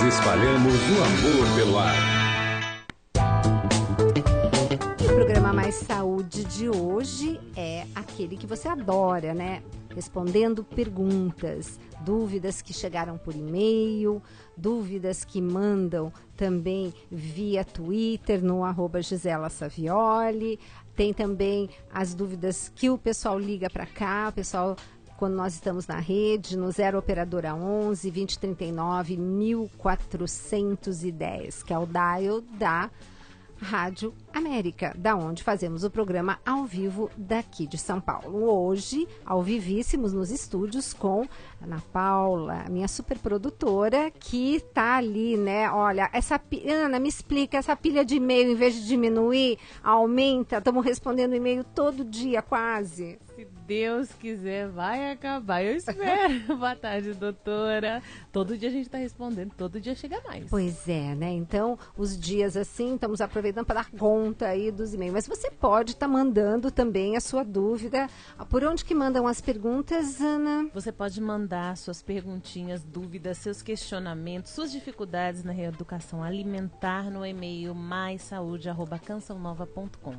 espalhamos o amor pelo ar. O programa Mais Saúde de hoje é aquele que você adora, né? Respondendo perguntas, dúvidas que chegaram por e-mail, dúvidas que mandam também via Twitter no @Gisela Savioli. Tem também as dúvidas que o pessoal liga para cá, o pessoal, quando nós estamos na rede, no 0 Operadora 11 2039 1410, que é o dial da Rádio América, da onde fazemos o programa ao vivo daqui de São Paulo. Hoje, ao vivíssimos nos estúdios com Ana Paula, minha super produtora, que tá ali, né? Olha, Ana, me explica, essa pilha de e-mail, em vez de diminuir, aumenta? Estamos respondendo e-mail todo dia, quase. Se Deus quiser, vai acabar. Eu espero. Boa tarde, doutora. Todo dia a gente está respondendo, todo dia chega mais. Pois é, né? Então, os dias assim, estamos aproveitando para dar conta aí dos e-mails. Mas você pode estar mandando também a sua dúvida. Por onde que mandam as perguntas, Ana? Você pode mandar suas perguntinhas, dúvidas, seus questionamentos, suas dificuldades na reeducação alimentar no e-mail maissaude@cançãonova.com.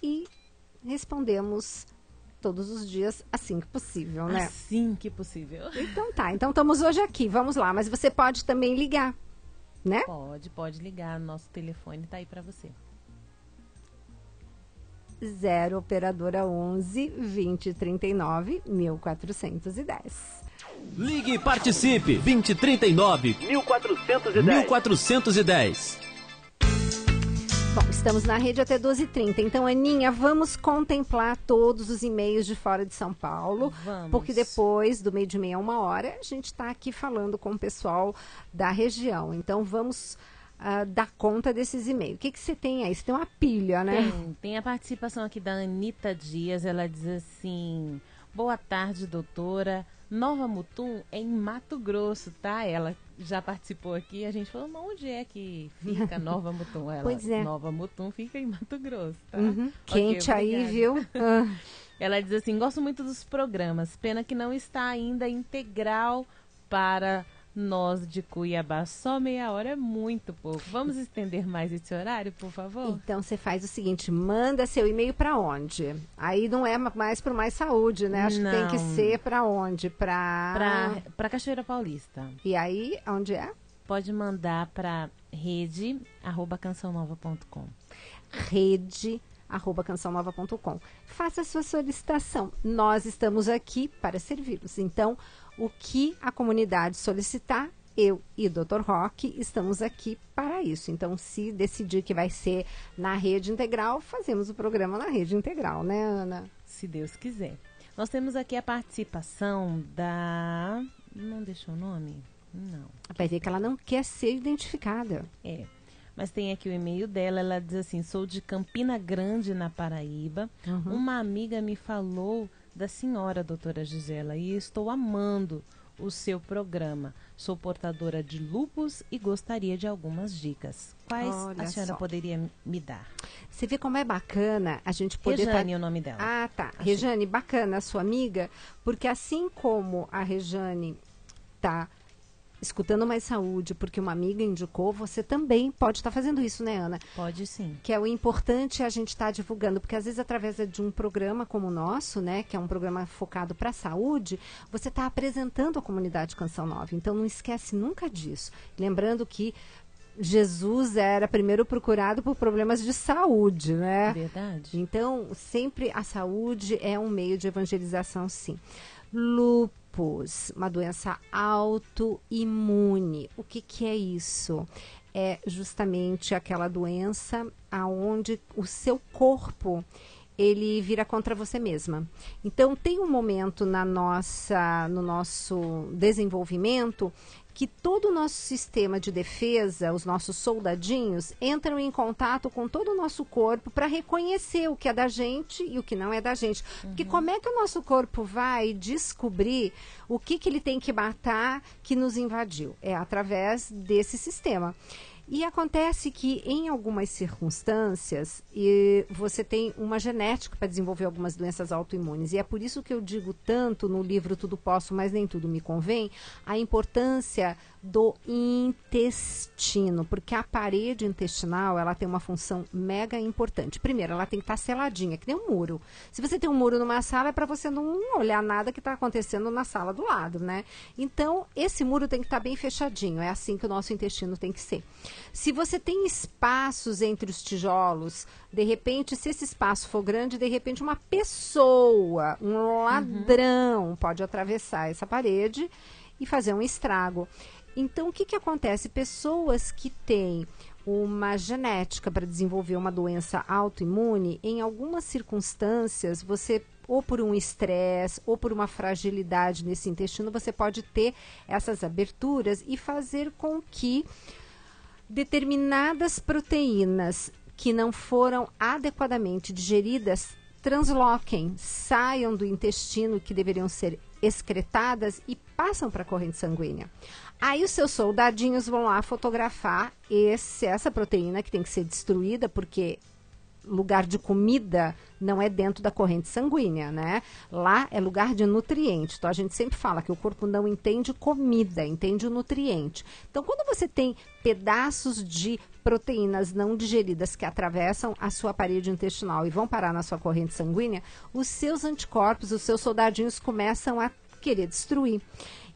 E respondemos todos os dias assim que possível, né? Assim que possível. Então tá, então estamos hoje aqui, vamos lá, mas você pode também ligar, né? Pode ligar, nosso telefone tá aí para você. 0 Operadora 11 2039 1410. Ligue e participe, 2039 1410. Bom, estamos na rede até 12h30. Então, Aninha, vamos contemplar todos os e-mails de fora de São Paulo. Vamos. Porque depois, do meio de meia a 1h, a gente está aqui falando com o pessoal da região. Então, vamos dar conta desses e-mails. O que você tem aí? Você tem uma pilha, né? Tem a participação aqui da Anitta Dias. Ela diz assim: boa tarde, doutora. Nova Mutum é em Mato Grosso, tá? Ela já participou aqui. A gente falou, onde é que fica Nova Mutum? Ela, pois é. Nova Mutum fica em Mato Grosso, tá? Uhum. Quente aí, viu? Ela diz assim, gosto muito dos programas. Pena que não está ainda integral para nós de Cuiabá. Só meia hora é muito pouco. Vamos estender mais esse horário, por favor? Então, você faz o seguinte, manda seu e-mail para onde? Aí não é mais para Mais Saúde, né? Acho que tem que ser para onde? Para Cachoeira Paulista. E aí, onde é? Pode mandar para rede@cançãonova.com. rede@cançãonova.com. Faça a sua solicitação. Nós estamos aqui para servi-los. Então, o que a comunidade solicitar, eu e Dr. Roque estamos aqui para isso. Então, se decidir que vai ser na rede integral, fazemos o programa na rede integral, né, Ana? Se Deus quiser. Nós temos aqui a participação da... Não deixou o nome? Não. Vai ver que ela não quer ser identificada. Mas tem aqui o e-mail dela, ela diz assim, sou de Campina Grande, na Paraíba. Uma amiga me falou da senhora, doutora Gisela, e estou amando o seu programa. Sou portadora de lúpus e gostaria de algumas dicas. Quais a senhora poderia me dar? Você vê como é bacana a gente poder... Rejane é o nome dela. Ah, tá. Rejane, bacana a sua amiga, porque assim como a Rejane tá escutando Mais Saúde, porque uma amiga indicou, você também pode estar fazendo isso, né, Ana? Pode sim. Que é o importante a gente estar divulgando, porque às vezes através de um programa como o nosso, né, que é um programa focado para a saúde, você está apresentando a comunidade Canção Nova. Então não esquece nunca disso. Lembrando que Jesus era primeiro procurado por problemas de saúde, né? Verdade. Então, sempre a saúde é um meio de evangelização, sim. Lúpus, uma doença autoimune. O que é isso? É justamente aquela doença aonde o seu corpo ele vira contra você mesma. Então, tem um momento no nosso desenvolvimento que todo o nosso sistema de defesa, os nossos soldadinhos, entram em contato com todo o nosso corpo para reconhecer o que é da gente e o que não é da gente. Porque como é que o nosso corpo vai descobrir o que ele tem que matar que nos invadiu? É através desse sistema. E acontece que em algumas circunstâncias você tem uma genética para desenvolver algumas doenças autoimunes. E é por isso que eu digo tanto no livro Tudo Posso, mas nem tudo me convém, a importância do intestino, porque a parede intestinal, ela tem uma função mega importante. Primeiro, ela tem que estar seladinha, que nem um muro. Se você tem um muro numa sala, é para você não olhar nada que está acontecendo na sala do lado, né? Então, esse muro tem que estar bem fechadinho, é assim que o nosso intestino tem que ser. Se você tem espaços entre os tijolos, de repente, se esse espaço for grande, de repente uma pessoa, um ladrão pode atravessar essa parede e fazer um estrago. Então, o que que acontece? Pessoas que têm uma genética para desenvolver uma doença autoimune, em algumas circunstâncias, você, ou por um estresse, ou por uma fragilidade nesse intestino, você pode ter essas aberturas e fazer com que determinadas proteínas que não foram adequadamente digeridas transloquem, saiam do intestino que deveriam ser excretadas e passam para a corrente sanguínea. Aí os seus soldadinhos vão lá fotografar essa proteína que tem que ser destruída, porque lugar de comida não é dentro da corrente sanguínea, né? Lá é lugar de nutriente. Então a gente sempre fala que o corpo não entende comida, entende o nutriente. Então quando você tem pedaços de proteínas não digeridas que atravessam a sua parede intestinal e vão parar na sua corrente sanguínea, os seus anticorpos, os seus soldadinhos começam a querer destruir.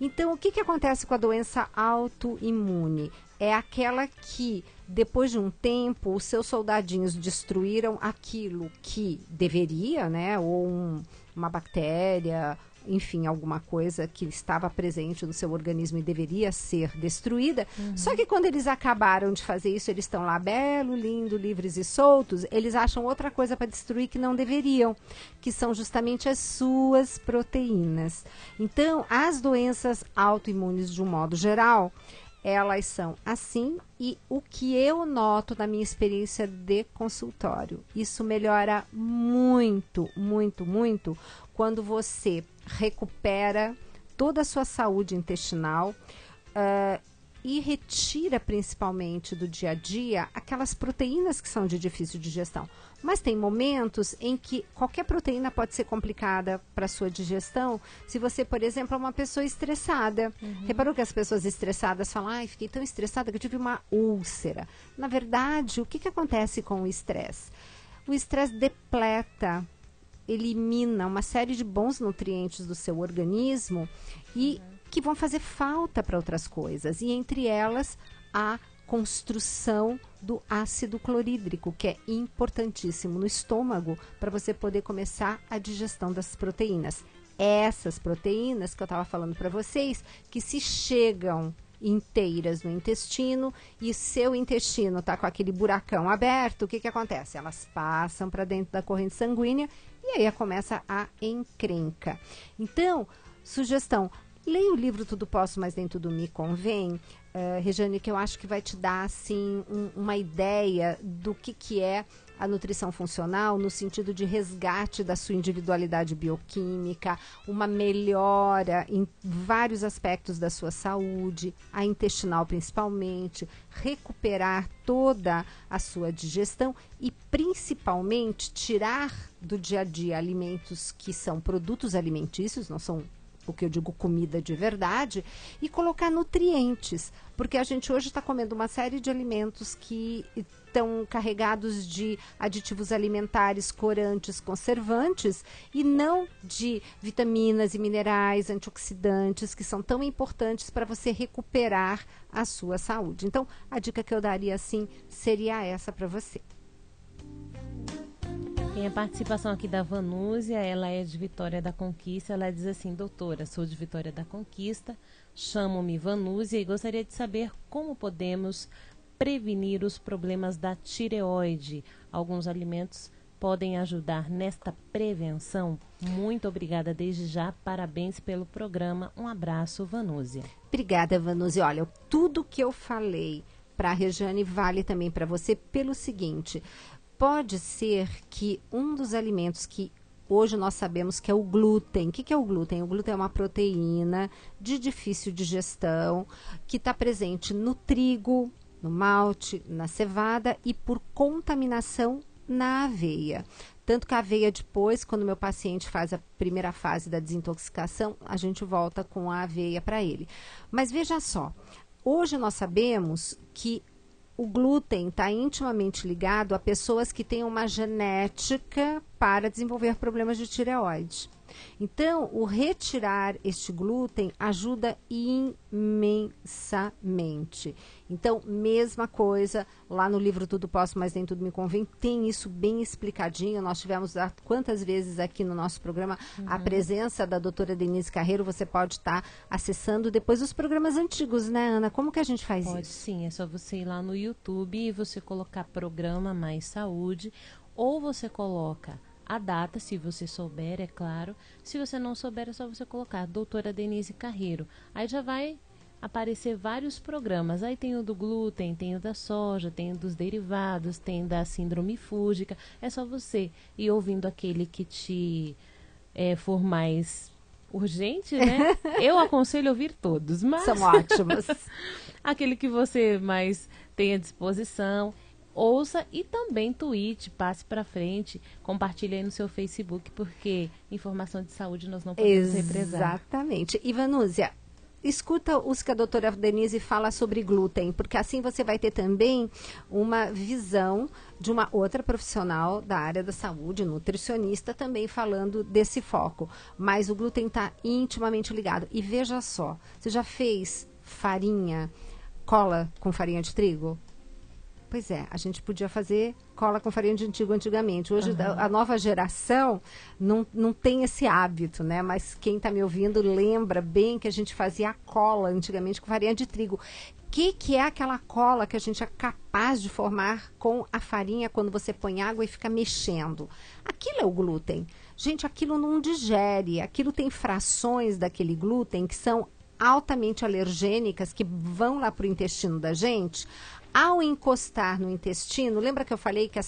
Então, o que que acontece com a doença autoimune? É aquela que, depois de um tempo, os seus soldadinhos destruíram aquilo que deveria, né? Ou uma bactéria, enfim, alguma coisa que estava presente no seu organismo e deveria ser destruída. Só que quando eles acabaram de fazer isso, eles estão lá belo, lindo, livres e soltos, eles acham outra coisa para destruir que não deveriam, que são justamente as suas proteínas. Então, as doenças autoimunes, de um modo geral, elas são assim, e o que eu noto na minha experiência de consultório, isso melhora muito, muito, muito quando você recupera toda a sua saúde intestinal e retira principalmente do dia a dia aquelas proteínas que são de difícil digestão. Mas tem momentos em que qualquer proteína pode ser complicada para a sua digestão. Se você, por exemplo, é uma pessoa estressada. Reparou que as pessoas estressadas falam, ai, fiquei tão estressada que eu tive uma úlcera. Na verdade, o que que acontece com o estresse? O estresse depleta, elimina uma série de bons nutrientes do seu organismo e que vão fazer falta para outras coisas. E entre elas, a construção do ácido clorídrico, que é importantíssimo no estômago para você poder começar a digestão das proteínas. Essas proteínas que eu estava falando para vocês, que se chegam inteiras no intestino e seu intestino está com aquele buracão aberto, o que que acontece? Elas passam para dentro da corrente sanguínea e aí começa a encrenca. Então, sugestão, leia o livro Tudo Posso, mas nem tudo me convém, Rejane, que eu acho que vai te dar assim uma ideia do que é a nutrição funcional no sentido de resgate da sua individualidade bioquímica, uma melhora em vários aspectos da sua saúde, a intestinal principalmente, recuperar toda a sua digestão e principalmente tirar do dia a dia alimentos que são produtos alimentícios, não são o que eu digo comida de verdade, e colocar nutrientes, porque a gente hoje está comendo uma série de alimentos que estão carregados de aditivos alimentares, corantes, conservantes, e não de vitaminas e minerais, antioxidantes, que são tão importantes para você recuperar a sua saúde. Então, a dica que eu daria, assim, seria essa para você. Tem a participação aqui da Vanúzia, ela é de Vitória da Conquista, ela diz assim, doutora, sou de Vitória da Conquista, chamo-me Vanúzia e gostaria de saber como podemos prevenir os problemas da tireoide. Alguns alimentos podem ajudar nesta prevenção? Muito obrigada desde já, parabéns pelo programa, um abraço, Vanúzia. Obrigada, Vanúzia. Olha, tudo que eu falei para a Rejane vale também para você pelo seguinte... Pode ser que um dos alimentos que hoje nós sabemos que é o glúten. O que é o glúten? O glúten é uma proteína de difícil digestão que está presente no trigo, no malte, na cevada e por contaminação na aveia. Tanto que a aveia depois, quando meu paciente faz a primeira fase da desintoxicação, a gente volta com a aveia para ele. Mas veja só, Hoje nós sabemos que o glúten está intimamente ligado a pessoas que têm uma genética para desenvolver problemas de tireoide. Então, o retirar este glúten ajuda imensamente. Então, mesma coisa, lá no livro Tudo Posso, Mas Nem Tudo Me Convém, tem isso bem explicadinho. Nós tivemos quantas vezes aqui no nosso programa a presença da doutora Denise Carreiro. Você pode estar acessando depois os programas antigos, né, Ana? Como que a gente faz Pode isso? sim, é só você ir lá no YouTube e você colocar Programa Mais Saúde, ou você coloca a data, se você souber, é claro. Se você não souber, é só você colocar doutora Denise Carreiro. Aí já vai aparecer vários programas. Aí tem o do glúten, tem o da soja, tem o dos derivados, tem da síndrome fúngica. É só você ir ouvindo aquele que te for mais urgente, né? Eu aconselho ouvir todos, mas São ótimos. aquele que você mais tem à disposição, ouça e também tweete, passe para frente, compartilhe aí no seu Facebook, porque informação de saúde nós não podemos represar. Exatamente. Ivanúzia, escuta os que a doutora Denise fala sobre glúten, porque assim você vai ter também uma visão de uma outra profissional da área da saúde, nutricionista, também falando desse foco. Mas o glúten está intimamente ligado. E veja só, você já fez cola com farinha de trigo? Pois é, a gente podia fazer cola com farinha de trigo antigamente. Hoje a nova geração não tem esse hábito, né? Mas quem está me ouvindo lembra bem que a gente fazia a cola antigamente com farinha de trigo. Que é aquela cola que a gente é capaz de formar com a farinha quando você põe água e fica mexendo? Aquilo é o glúten. Gente, aquilo não digere. Aquilo tem frações daquele glúten que são altamente alergênicas, que vão lá para o intestino da gente. Ao encostar no intestino, lembra que eu falei que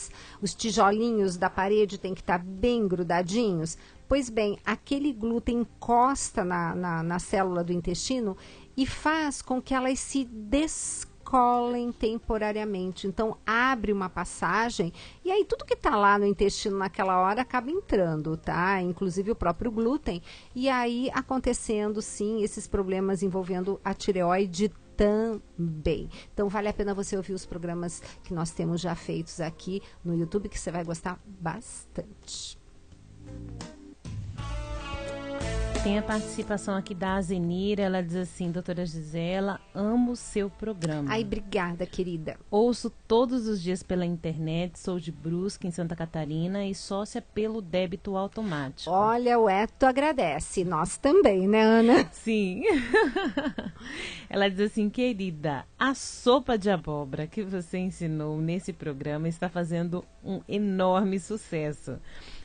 os tijolinhos da parede têm que estar bem grudadinhos? Pois bem, aquele glúten encosta na célula do intestino e faz com que elas se descolem temporariamente. Então, abre uma passagem e aí tudo que está lá no intestino naquela hora acaba entrando, tá? Inclusive o próprio glúten. E aí acontecendo, sim, esses problemas envolvendo a tireoide também. Então, vale a pena você ouvir os programas que nós temos já feitos aqui no YouTube, que você vai gostar bastante. Tem a participação aqui da Azenira, ela diz assim: doutora Gisela, amo o seu programa. Ai, obrigada, querida. Ouço todos os dias pela internet, sou de Brusque, em Santa Catarina, e sócia pelo débito automático. Olha, o Eto agradece, nós também, né, Ana? Sim. Ela diz assim: querida, a sopa de abóbora que você ensinou nesse programa está fazendo um enorme sucesso.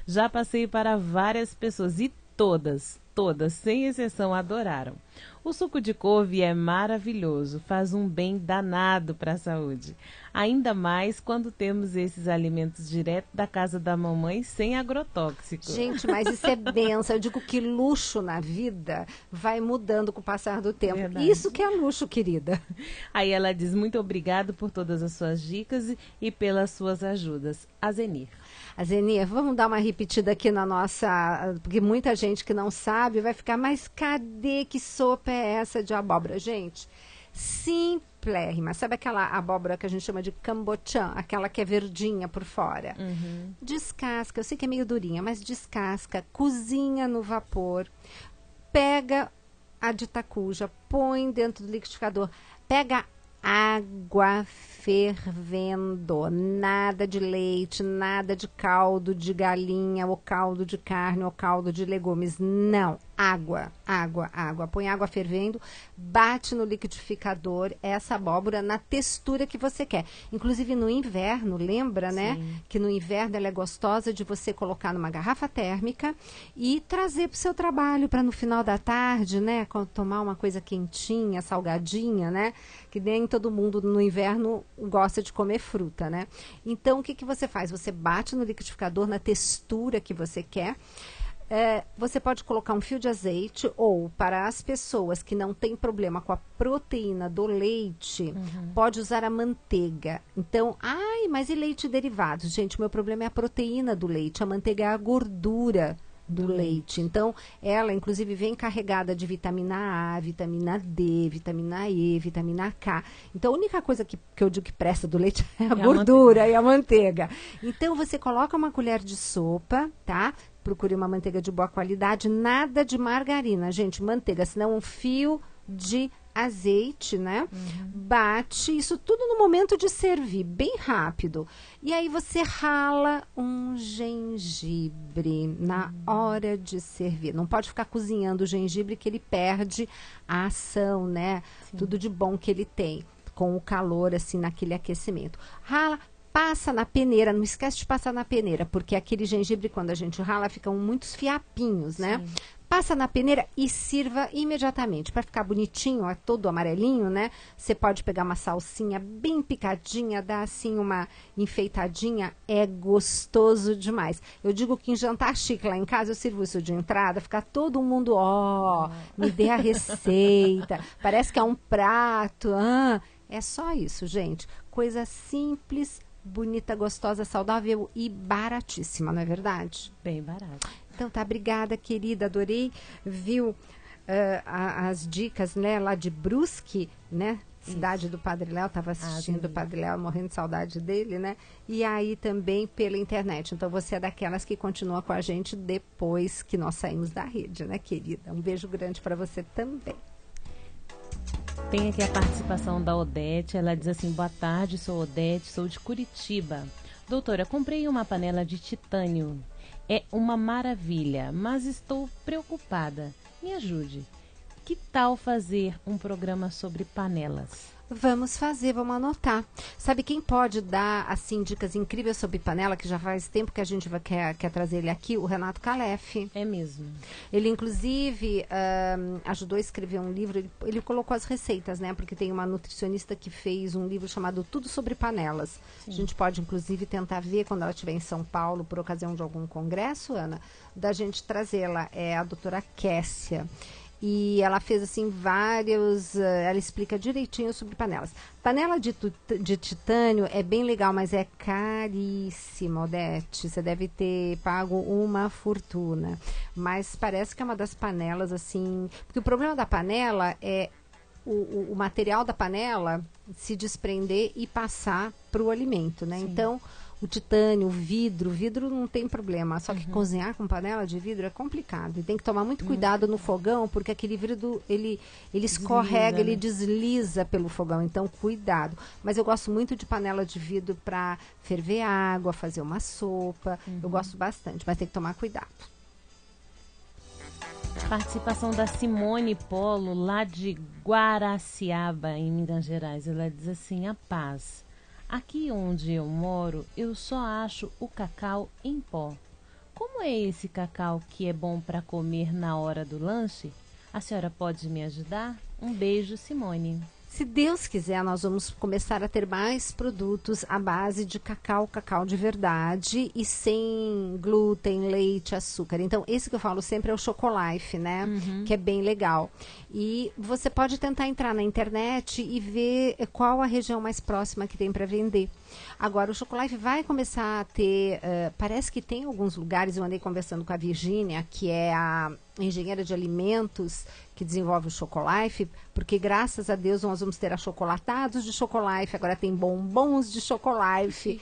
Já passei para várias pessoas e todas, sem exceção, adoraram. O suco de couve é maravilhoso, faz um bem danado para a saúde. Ainda mais quando temos esses alimentos direto da casa da mamãe, sem agrotóxico. Gente, mas isso é benção. Eu digo que luxo na vida vai mudando com o passar do tempo. Verdade. Isso que é luxo, querida. Aí ela diz: muito obrigado por todas as suas dicas e pelas suas ajudas. Azenir. Azenir, vamos dar uma repetida aqui na nossa... Porque muita gente que não sabe vai ficar, mas cadê, que sopa é essa de abóbora? Gente, simplérrima. Sabe aquela abóbora que a gente chama de cambochã? Aquela que é verdinha por fora. Descasca, eu sei que é meio durinha, mas descasca, cozinha no vapor, pega a de tacuja, põe dentro do liquidificador, pega água fervendo, nada de leite, nada de caldo de galinha, ou caldo de carne, ou caldo de legumes, não, água. Põe água fervendo, bate no liquidificador essa abóbora na textura que você quer. Inclusive no inverno, lembra, né? Que no inverno ela é gostosa de você colocar numa garrafa térmica e trazer para o seu trabalho, para no final da tarde, né? Tomar uma coisa quentinha, salgadinha, né? Que nem todo mundo no inverno gosta de comer fruta, né? Então, o que você faz? Você bate no liquidificador na textura que você quer. Você pode colocar um fio de azeite, ou para as pessoas que não têm problema com a proteína do leite, pode usar a manteiga. Então, mas e leite derivado? Gente, o meu problema é a proteína do leite, a manteiga é a gordura do leite. Então, ela, inclusive, vem carregada de vitamina A, vitamina D, vitamina E, vitamina K. Então, a única coisa que eu digo que presta do leite é a gordura e a manteiga. Então, você coloca uma colher de sopa, tá? Procure uma manteiga de boa qualidade, nada de margarina, gente, manteiga, senão um fio de azeite, né? Bate isso tudo no momento de servir, bem rápido. E aí você rala um gengibre na hora de servir. Não pode ficar cozinhando o gengibre que ele perde a ação, né? Sim. Tudo de bom que ele tem com o calor assim naquele aquecimento. Rala, passa na peneira, não esquece de passar na peneira, porque aquele gengibre quando a gente rala ficam muitos fiapinhos, né? Sim. Passa na peneira e sirva imediatamente. Para ficar bonitinho, é todo amarelinho, né? Você pode pegar uma salsinha bem picadinha, dar assim uma enfeitadinha. É gostoso demais. Eu digo que em jantar chique lá em casa, eu sirvo isso de entrada, fica todo mundo, me dê a receita. Parece que é um prato. É só isso, gente. Coisa simples, bonita, gostosa, saudável e baratíssima, não é verdade? Bem barato. Então tá, obrigada, querida, adorei, viu as dicas, né, lá de Brusque, né, cidade do Padre Léo, estava assistindo o Padre Léo, morrendo de saudade dele, né, e aí também pela internet, então você é daquelas que continua com a gente depois que nós saímos da rede, né, querida, um beijo grande para você também. Tem aqui a participação da Odete, ela diz assim, boa tarde, sou Odete, sou de Curitiba. Doutora, comprei uma panela de titânio. É uma maravilha, mas estou preocupada. Me ajude. Que tal fazer um programa sobre panelas? Vamos fazer, vamos anotar. Sabe quem pode dar, assim, dicas incríveis sobre panela, que já faz tempo que a gente quer trazer ele aqui? O Renato Calef. É mesmo. Ele, inclusive, ajudou a escrever um livro, ele colocou as receitas, né? Porque tem uma nutricionista que fez um livro chamado Tudo Sobre Panelas. Sim. A gente pode, inclusive, tentar ver quando ela estiver em São Paulo, por ocasião de algum congresso, Ana, da gente trazê-la. É a doutora Kessia. E ela fez, assim, vários... ela explica direitinho sobre panelas. Panela de titânio é bem legal, mas é caríssima, Odete. Você deve ter pago uma fortuna. Mas parece que é uma das panelas, assim... Porque o problema da panela é o material da panela se desprender e passar para o alimento, né? Sim. Então... O titânio, o vidro não tem problema. Só que cozinhar com panela de vidro é complicado. E tem que tomar muito cuidado no fogão, porque aquele vidro, ele escorrega, ele desliza pelo fogão. Então, cuidado. Mas eu gosto muito de panela de vidro para ferver água, fazer uma sopa. Eu gosto bastante, mas tem que tomar cuidado. Participação da Simone Polo, lá de Guaraciaba, em Minas Gerais. Ela diz assim, a paz. Aqui onde eu moro, eu só acho o cacau em pó. Como é esse cacau que é bom para comer na hora do lanche? A senhora pode me ajudar? Um beijo, Simone. Se Deus quiser, nós vamos começar a ter mais produtos à base de cacau de verdade e sem glúten, leite, açúcar. Então, esse que eu falo sempre é o Chocolife, né? Que é bem legal. E você pode tentar entrar na internet e ver qual a região mais próxima que tem para vender. Agora, o Chocolife vai começar a ter... parece que tem alguns lugares, eu andei conversando com a Virgínia, que é a engenheira de alimentos que desenvolve o Chocolife, porque graças a Deus nós vamos ter achocolatados de Chocolife, agora tem bombons de Chocolife.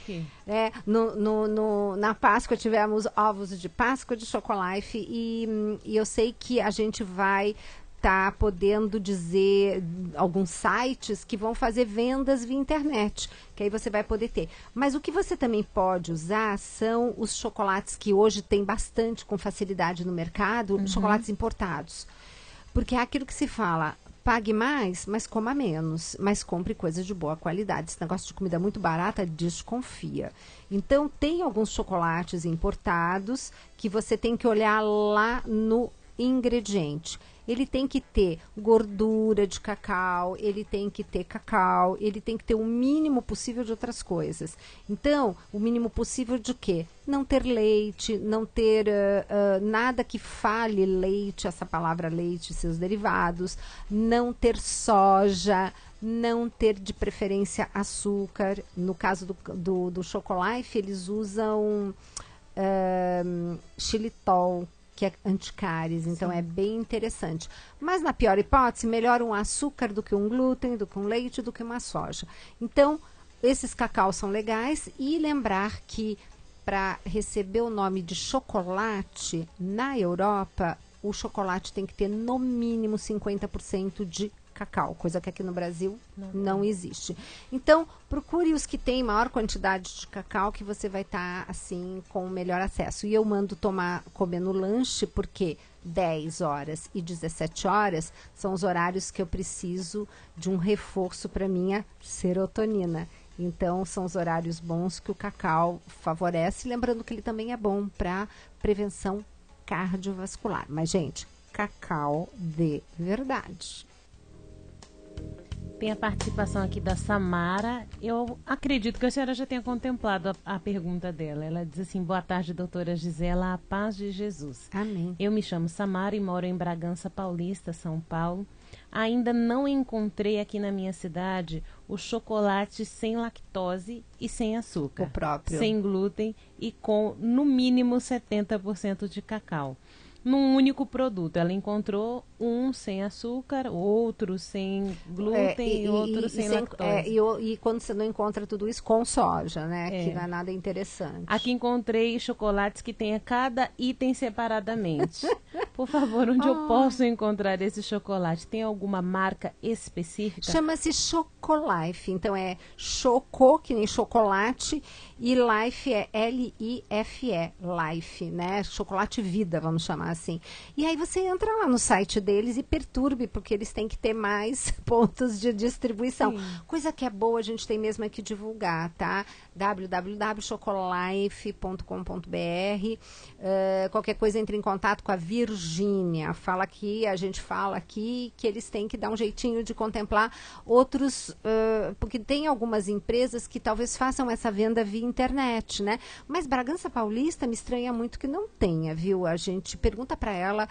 Na Páscoa tivemos ovos de Páscoa de Chocolife e eu sei que a gente vai tá podendo dizer alguns sites que vão fazer vendas via internet, que aí você vai poder ter. Mas o que você também pode usar são os chocolates que hoje tem bastante com facilidade no mercado, chocolates importados. Porque é aquilo que se fala, pague mais, mas coma menos, mas compre coisas de boa qualidade. Esse negócio de comida muito barata, desconfia. Então, tem alguns chocolates importados que você tem que olhar lá no ingrediente. Ele tem que ter gordura de cacau, ele tem que ter cacau, ele tem que ter o mínimo possível de outras coisas. Então, o mínimo possível de quê? Não ter leite, não ter nada que fale leite, essa palavra leite e seus derivados, não ter soja, não ter de preferência açúcar. No caso do Chocolife, eles usam xilitol, que é anticáries, então é bem interessante. Mas na pior hipótese, melhor um açúcar do que um glúten, do que um leite, do que uma soja. Então, esses cacau são legais e lembrar que para receber o nome de chocolate, na Europa, o chocolate tem que ter no mínimo 50% de cacau, coisa que aqui no Brasil não existe. Então, procure os que têm maior quantidade de cacau, que você vai estar, assim, com o melhor acesso. E eu mando comer no lanche, porque 10 horas e 17 horas são os horários que eu preciso de um reforço para minha serotonina. Então, são os horários bons que o cacau favorece. Lembrando que ele também é bom para prevenção cardiovascular. Mas, gente, cacau de verdade. Tem a participação aqui da Samara. Eu acredito que a senhora já tenha contemplado a pergunta dela. Ela diz assim: boa tarde, doutora Gisela, a paz de Jesus. Amém. Eu me chamo Samara e moro em Bragança Paulista, São Paulo. Ainda não encontrei aqui na minha cidade o chocolate sem lactose e sem açúcar. O próprio. Sem glúten e com, no mínimo, 70% de cacau. Num único produto. Ela encontrou um sem açúcar, outro sem glúten e outro sem lactose. E quando você não encontra tudo isso, com soja, né? Que não é nada interessante. Aqui encontrei chocolates que tenha cada item separadamente. Por favor, onde eu posso encontrar esse chocolate? Tem alguma marca específica? Chama-se Chocolife. Então é choco, que nem chocolate, e life é L-I-F-E, life, né? Chocolate vida, vamos chamar assim. E aí você entra lá no site deles e perturbe, porque eles têm que ter mais pontos de distribuição. Sim. Coisa que é boa, a gente tem mesmo aqui divulgar, tá? www.chocolife.com.br. Qualquer coisa, entre em contato com a Virgínia. A gente fala aqui que eles têm que dar um jeitinho de contemplar outros, porque tem algumas empresas que talvez façam essa venda via internet, né? Mas Bragança Paulista me estranha muito que não tenha, viu? A gente pergunta para ela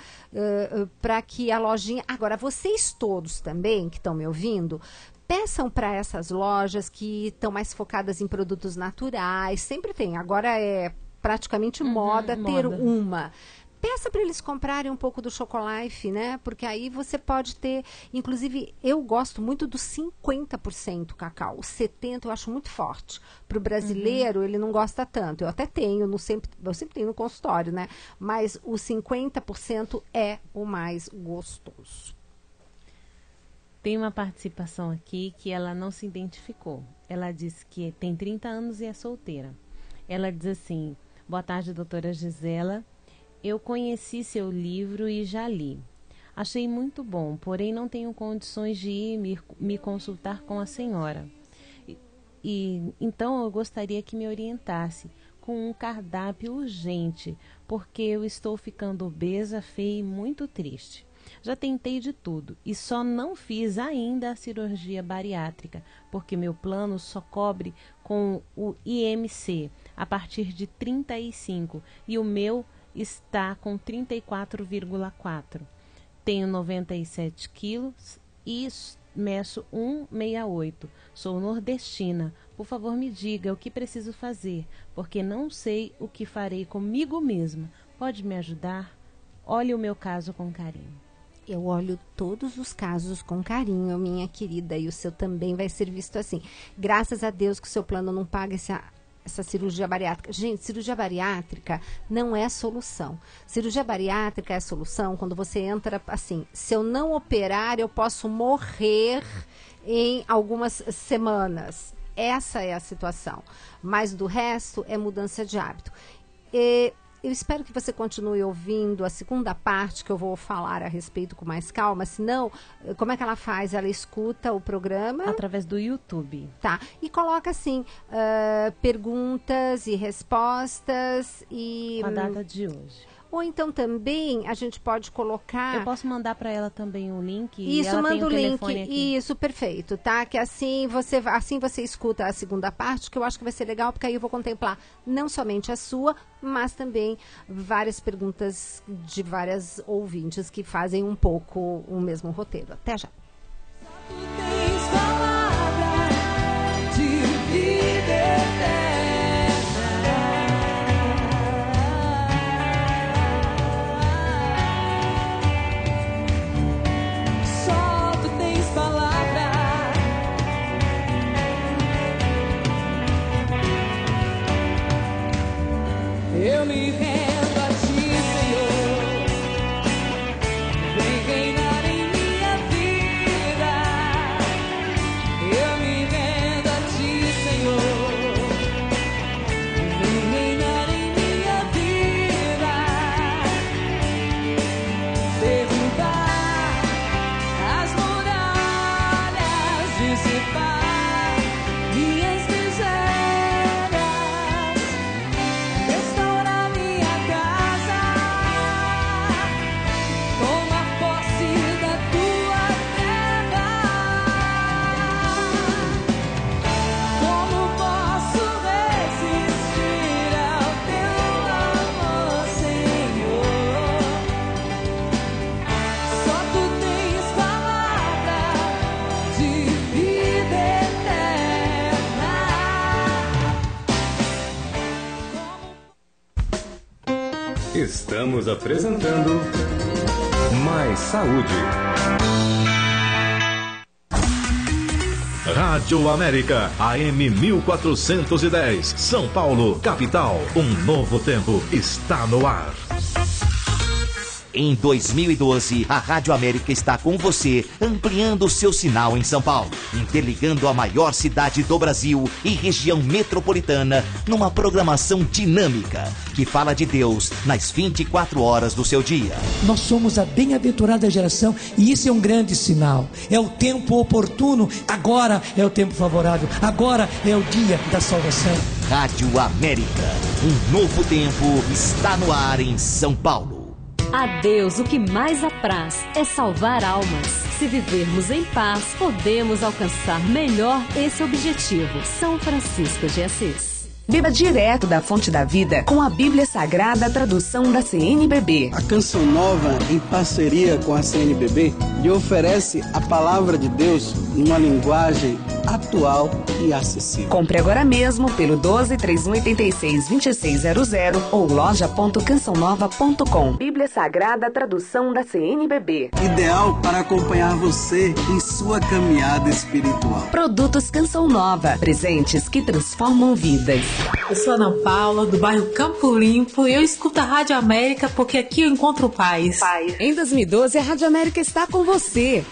para que a lojinha... Agora, vocês todos também que estão me ouvindo, peçam para essas lojas que estão mais focadas em produtos naturais. Sempre tem. Agora é praticamente moda ter uma. Peça para eles comprarem um pouco do Chocolife, né? Porque aí você pode ter... Inclusive, eu gosto muito do 50% cacau. O 70% eu acho muito forte. Para o brasileiro, ele não gosta tanto. Eu até tenho, eu sempre tenho no consultório, né? Mas o 50% é o mais gostoso. Tem uma participação aqui que ela não se identificou. Ela disse que tem 30 anos e é solteira. Ela diz assim: boa tarde, doutora Gisela. Eu conheci seu livro e já li. Achei muito bom, porém não tenho condições de ir me consultar com a senhora. Então eu gostaria que me orientasse com um cardápio urgente, porque eu estou ficando obesa, feia e muito triste. Já tentei de tudo e só não fiz ainda a cirurgia bariátrica, porque meu plano só cobre com o IMC a partir de 35 e o meu está com 34,4. Tenho 97 quilos e meço 1,68. Sou nordestina. Por favor, me diga o que preciso fazer, porque não sei o que farei comigo mesma. Pode me ajudar? Olhe o meu caso com carinho. Eu olho todos os casos com carinho, minha querida, e o seu também vai ser visto assim. Graças a Deus que o seu plano não paga essa cirurgia bariátrica. Gente, cirurgia bariátrica não é solução. Cirurgia bariátrica é solução quando você entra assim: se eu não operar, eu posso morrer em algumas semanas. Essa é a situação. Mas do resto é mudança de hábito. Eu espero que você continue ouvindo a segunda parte, que eu vou falar a respeito com mais calma. Senão, como é que ela faz? Ela escuta o programa? Através do YouTube. Tá. E coloca, assim, perguntas e respostas e... Com a data de hoje. Ou então também a gente pode colocar... Eu posso mandar para ela também o link? Isso, ela manda o link. Aqui. Isso, perfeito, tá? Que assim você escuta a segunda parte, que eu acho que vai ser legal, porque aí eu vou contemplar não somente a sua, mas também várias perguntas de várias ouvintes que fazem um pouco o mesmo roteiro. Até já. Eu me rendo a ti, Senhor. Vem reinar em minha vida. Eu me rendo a ti, Senhor. Vem reinar em minha vida. Derrubar as muralhas, dissipar minhas misérias, restaurar minha casa, toma posse da tua terra. Como posso resistir ao teu amor, Senhor? Só tu tens palavra de vida eterna. Estamos apresentando Mais Saúde. Rádio América, AM 1410, São Paulo, capital. Um novo tempo está no ar. Em 2012, a Rádio América está com você, ampliando o seu sinal em São Paulo, interligando a maior cidade do Brasil e região metropolitana numa programação dinâmica que fala de Deus nas 24 horas do seu dia. Nós somos a bem-aventurada geração e isso é um grande sinal. É o tempo oportuno, agora é o tempo favorável, agora é o dia da salvação. Rádio América, um novo tempo está no ar em São Paulo. A Deus o que mais apraz é salvar almas. Se vivermos em paz, podemos alcançar melhor esse objetivo. São Francisco de Assis. Beba direto da fonte da vida com a Bíblia Sagrada, tradução da CNBB. A Canção Nova, em parceria com a CNBB, lhe oferece a palavra de Deus numa linguagem atual e acessível. Compre agora mesmo pelo 12-3186-2600 ou loja.cançãonova.com. Bíblia Sagrada, tradução da CNBB. Ideal para acompanhar você em sua caminhada espiritual. Produtos Canção Nova, presentes que transformam vidas. Eu sou a Ana Paula, do bairro Campo Limpo, e eu escuto a Rádio América porque aqui eu encontro paz. Em 2012, a Rádio América está com você.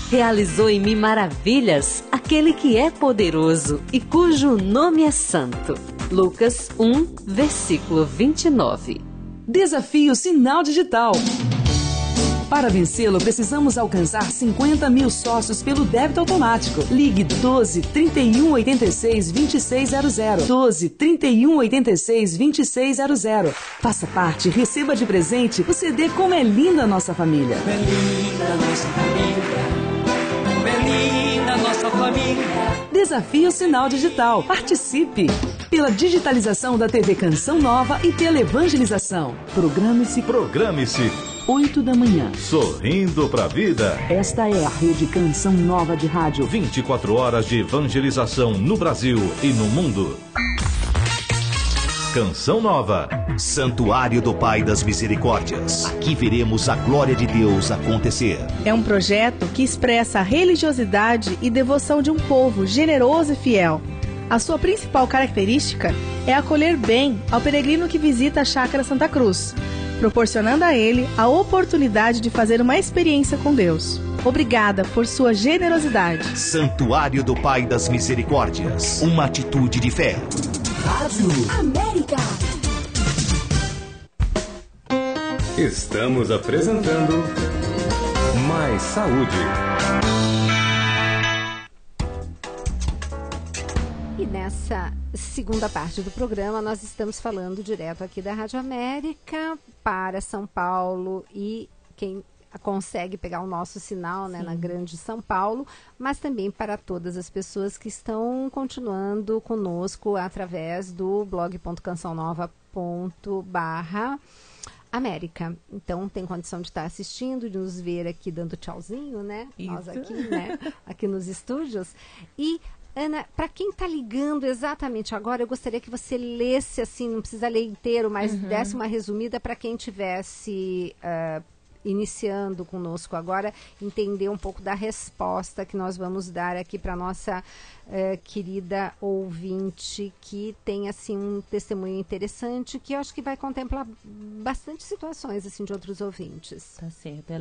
Realizou em mim maravilhas aquele que é poderoso e cujo nome é santo. Lucas 1, versículo 29. Desafio Sinal Digital. Para vencê-lo, precisamos alcançar 50 mil sócios pelo débito automático. Ligue 12 31 86 2600. 12 31 86 2600. Faça parte e receba de presente o CD Como é Linda a Nossa Família. Como é linda a nossa família. Como é linda a nossa família. Desafio Sinal Digital. Participe! Pela digitalização da TV Canção Nova e pela evangelização. Programe-se. 8 da manhã. Sorrindo pra vida. Esta é a Rede Canção Nova de Rádio. 24 horas de evangelização no Brasil e no mundo. Canção Nova. Santuário do Pai das Misericórdias. Aqui veremos a glória de Deus acontecer. É um projeto que expressa a religiosidade e devoção de um povo generoso e fiel. A sua principal característica é acolher bem ao peregrino que visita a Chácara Santa Cruz, proporcionando a ele a oportunidade de fazer uma experiência com Deus. Obrigada por sua generosidade. Santuário do Pai das Misericórdias. Uma atitude de fé. Rádio América. Estamos apresentando Mais Saúde. E nessa segunda parte do programa, nós estamos falando direto aqui da Rádio América para São Paulo e quem consegue pegar o nosso sinal, né, na Grande São Paulo, mas também para todas as pessoas que estão continuando conosco através do blog.cançãonova.com/América. Então, tem condição de estar assistindo, de nos ver aqui dando tchauzinho, né? Isso. Nós aqui, né? Aqui nos estúdios. E, Ana, para quem está ligando exatamente agora, eu gostaria que você lesse, assim, não precisa ler inteiro, mas desse uma resumida para quem tivesse iniciando conosco agora, entender um pouco da resposta que nós vamos dar aqui para nossa querida ouvinte, que tem assim um testemunho interessante, que eu acho que vai contemplar bastante situações assim de outros ouvintes. Tá certo.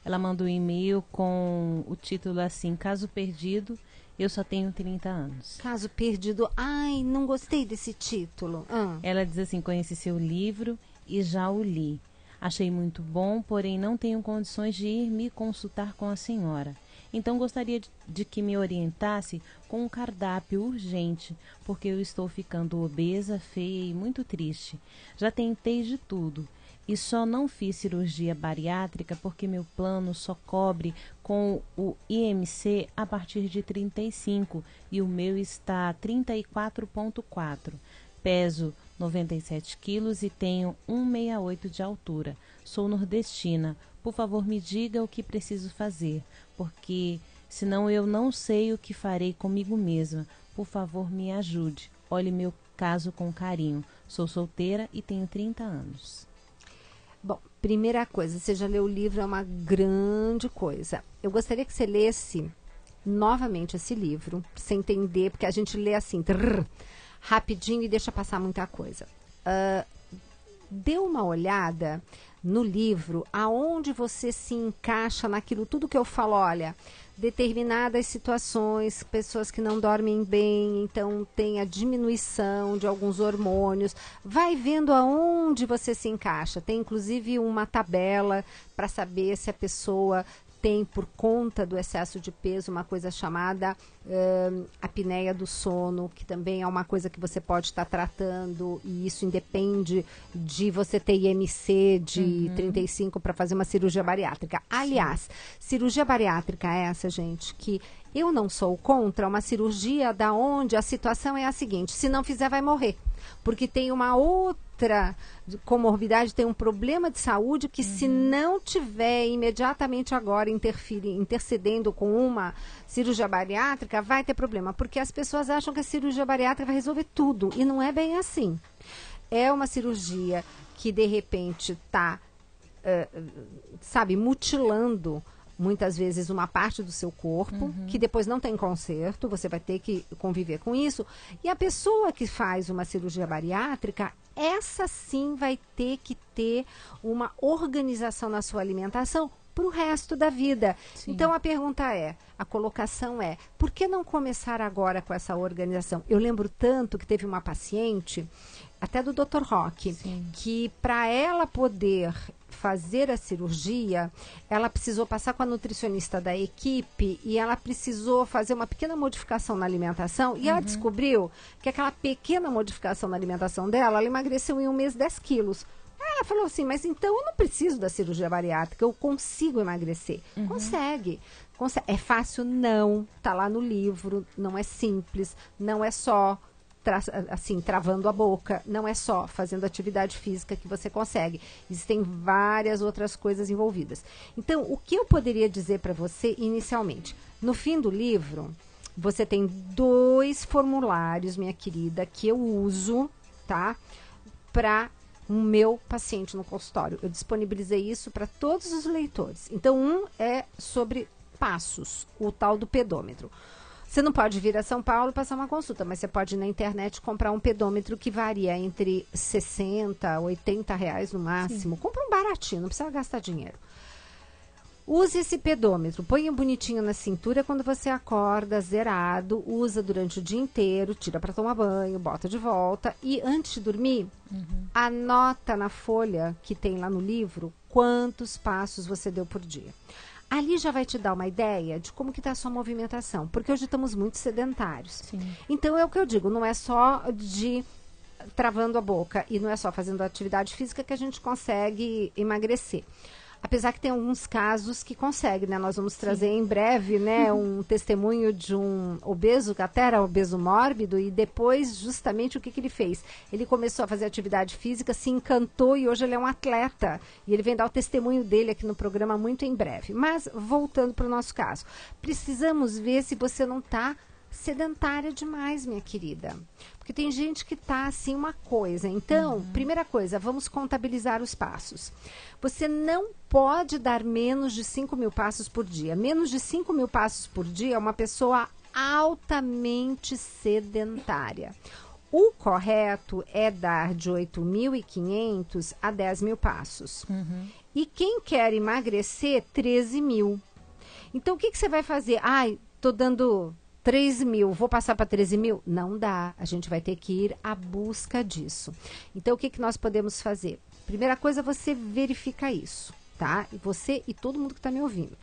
Ela mandou um e-mail com o título assim: Caso perdido, eu só tenho 30 anos. Caso perdido. Ai, não gostei desse título. Ela diz assim: conheci seu livro e já o li. Achei muito bom, porém não tenho condições de ir me consultar com a senhora. Então gostaria de que me orientasse com um cardápio urgente, porque eu estou ficando obesa, feia e muito triste. Já tentei de tudo e só não fiz cirurgia bariátrica porque meu plano só cobre com o IMC a partir de 35 e o meu está 34,4. Peso 97 quilos e tenho 1,68 de altura. Sou nordestina. Por favor, me diga o que preciso fazer, porque senão eu não sei o que farei comigo mesma. Por favor, me ajude. Olhe meu caso com carinho. Sou solteira e tenho 30 anos. Bom, primeira coisa, você já leu o livro, é uma grande coisa. Eu gostaria que você lesse novamente esse livro, pra você entender, porque a gente lê assim, rapidinho e deixa passar muita coisa. Dê uma olhada no livro aonde você se encaixa naquilo tudo que eu falo. Olha, determinadas situações, pessoas que não dormem bem, então tem a diminuição de alguns hormônios. Vai vendo aonde você se encaixa. Tem inclusive uma tabela para saber se a pessoa tem, por conta do excesso de peso, uma coisa chamada apneia do sono, que também é uma coisa que você pode estar tratando, e isso independe de você ter IMC de 35 para fazer uma cirurgia bariátrica. Aliás, cirurgia bariátrica é essa, gente, que eu não sou contra uma cirurgia da onde a situação é a seguinte: se não fizer, vai morrer. Porque tem uma outra comorbidade, tem um problema de saúde que, se não tiver imediatamente agora intercedendo com uma cirurgia bariátrica, vai ter problema. Porque as pessoas acham que a cirurgia bariátrica vai resolver tudo, e não é bem assim. É uma cirurgia que, de repente, está, mutilando muitas vezes uma parte do seu corpo, que depois não tem conserto, você vai ter que conviver com isso. E a pessoa que faz uma cirurgia bariátrica, essa sim vai ter que ter uma organização na sua alimentação para o resto da vida. Sim. Então a colocação é, por que não começar agora com essa organização? Eu lembro tanto que teve uma paciente, até do Dr. Roque, que para ela poder fazer a cirurgia, ela precisou passar com a nutricionista da equipe e ela precisou fazer uma pequena modificação na alimentação, e ela descobriu que aquela pequena modificação na alimentação dela, ela emagreceu em um mês 10 quilos. Aí ela falou assim: mas então eu não preciso da cirurgia bariátrica, eu consigo emagrecer. Consegue. É fácil? Não. Tá lá no livro, não é simples, não é só travando a boca, não é só fazendo atividade física que você consegue. Existem várias outras coisas envolvidas. Então, o que eu poderia dizer para você inicialmente? No fim do livro, você tem 2 formulários, minha querida, que eu uso, tá? Para o meu paciente no consultório. Eu disponibilizei isso para todos os leitores. Então, um é sobre passos, o tal do pedômetro. Você não pode vir a São Paulo passar uma consulta, mas você pode ir na internet comprar um pedômetro que varia entre 60, 80 reais no máximo. Sim. Compra um baratinho, não precisa gastar dinheiro. Use esse pedômetro, põe bonitinho na cintura quando você acorda, zerado, usa durante o dia inteiro, tira para tomar banho, bota de volta, e antes de dormir, anota na folha que tem lá no livro quantos passos você deu por dia. Ali já vai te dar uma ideia de como que está a sua movimentação, porque hoje estamos muito sedentários. Sim. Então é o que eu digo, não é só de travando a boca e não é só fazendo atividade física que a gente consegue emagrecer. Apesar que tem alguns casos que conseguem, né? Nós vamos trazer em breve, né, um testemunho de um obeso, que até era obeso mórbido, e depois, justamente, o que ele fez? Ele começou a fazer atividade física, se encantou, e hoje ele é um atleta. E ele vem dar o testemunho dele aqui no programa muito em breve. Mas, voltando para o nosso caso, precisamos ver se você não está sedentária demais, minha querida. Porque tem gente que tá assim uma coisa. Então, primeira coisa, vamos contabilizar os passos. Você não pode dar menos de 5.000 passos por dia. Menos de 5.000 passos por dia é uma pessoa altamente sedentária. O correto é dar de 8.500 a 10.000 passos. E quem quer emagrecer, 13.000. Então, o que você vai fazer? Ai, tô dando 3.000, vou passar para 13.000? Não dá, a gente vai ter que ir à busca disso. Então, o que nós podemos fazer? Primeira coisa, você verifica isso, tá? Você e todo mundo que está me ouvindo.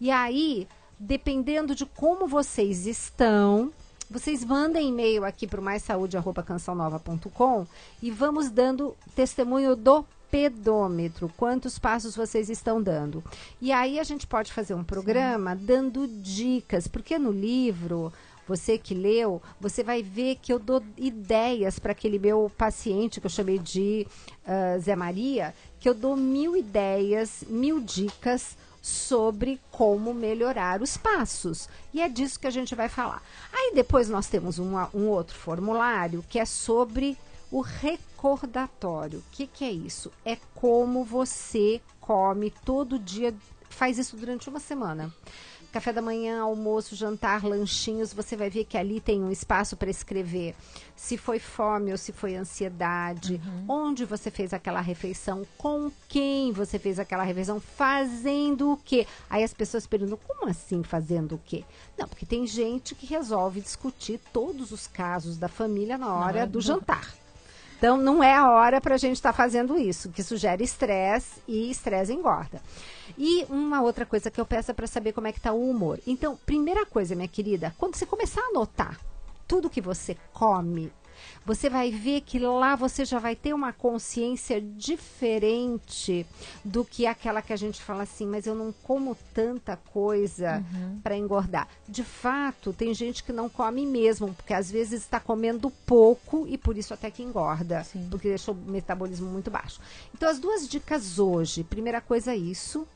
E aí, dependendo de como vocês estão, vocês mandem e-mail aqui para o maissaude@cançãonova.com e vamos dando testemunho do pedômetro, quantos passos vocês estão dando. E aí a gente pode fazer um programa dando dicas, porque no livro, você que leu, você vai ver que eu dou ideias para aquele meu paciente, que eu chamei de Zé Maria, que eu dou 1.000 ideias, 1.000 dicas sobre como melhorar os passos. E é disso que a gente vai falar. Aí depois nós temos um outro formulário que é sobre o recordatório. O que é isso? É como você come todo dia, faz isso durante uma semana. Café da manhã, almoço, jantar, lanchinhos, você vai ver que ali tem um espaço para escrever se foi fome ou se foi ansiedade, onde você fez aquela refeição, com quem você fez aquela refeição, fazendo o quê? Aí as pessoas perguntam, como assim fazendo o quê? Não, porque tem gente que resolve discutir todos os casos da família na hora do jantar. Então, não é a hora para a gente estar fazendo isso, que isso gera estresse e estresse engorda. E uma outra coisa que eu peço é para saber como é que está o humor. Então, primeira coisa, minha querida, quando você começar a anotar tudo que você come, você vai ver que lá você já vai ter uma consciência diferente do que aquela que a gente fala assim, mas eu não como tanta coisa para engordar. De fato, tem gente que não come mesmo, porque às vezes está comendo pouco e por isso até que engorda, porque deixou o metabolismo muito baixo. Então, as duas dicas hoje, primeira coisa é isso,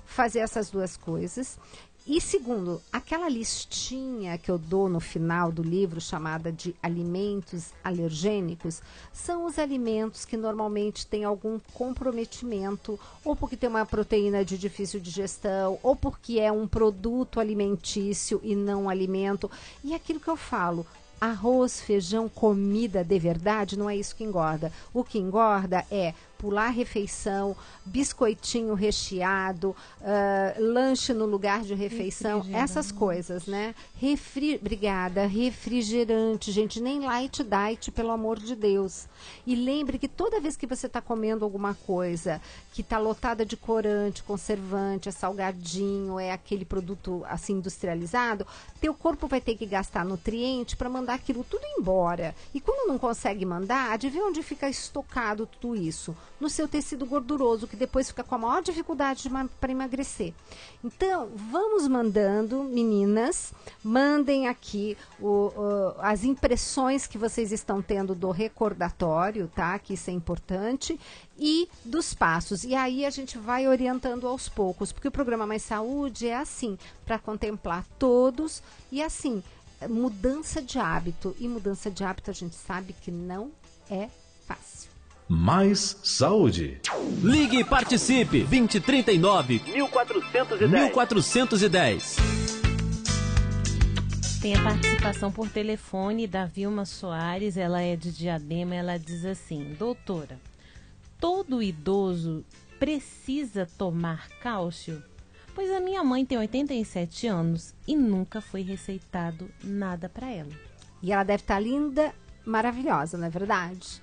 fazer essas duas coisas. E segundo, aquela listinha que eu dou no final do livro, chamada de alimentos alergênicos, são os alimentos que normalmente têm algum comprometimento, ou porque tem uma proteína de difícil digestão, ou porque é um produto alimentício e não alimento. E aquilo que eu falo, arroz, feijão, comida de verdade, não é isso que engorda. O que engorda é pular a refeição, biscoitinho recheado, lanche no lugar de refeição, essas coisas, né? Obrigada, refrigerante, gente, nem light diet, pelo amor de Deus. E lembre que toda vez que você está comendo alguma coisa que está lotada de corante, conservante, é salgadinho, é aquele produto assim industrializado, teu corpo vai ter que gastar nutriente para mandar aquilo tudo embora. E quando não consegue mandar, adivinha onde fica estocado tudo isso? No seu tecido gorduroso, que depois fica com a maior dificuldade para emagrecer. Então, vamos mandando, meninas, mandem aqui as impressões que vocês estão tendo do recordatório, tá? Que isso é importante, e dos passos. E aí a gente vai orientando aos poucos, porque o programa Mais Saúde é assim, para contemplar todos, e assim, mudança de hábito. E mudança de hábito a gente sabe que não é fácil. Mais Saúde. Ligue e participe. 2039-1410. Tem a participação por telefone da Vilma Soares, ela é de Diadema, ela diz assim: doutora, todo idoso precisa tomar cálcio? Pois a minha mãe tem 87 anos e nunca foi receitado nada para ela. E ela deve estar linda, maravilhosa, não é verdade?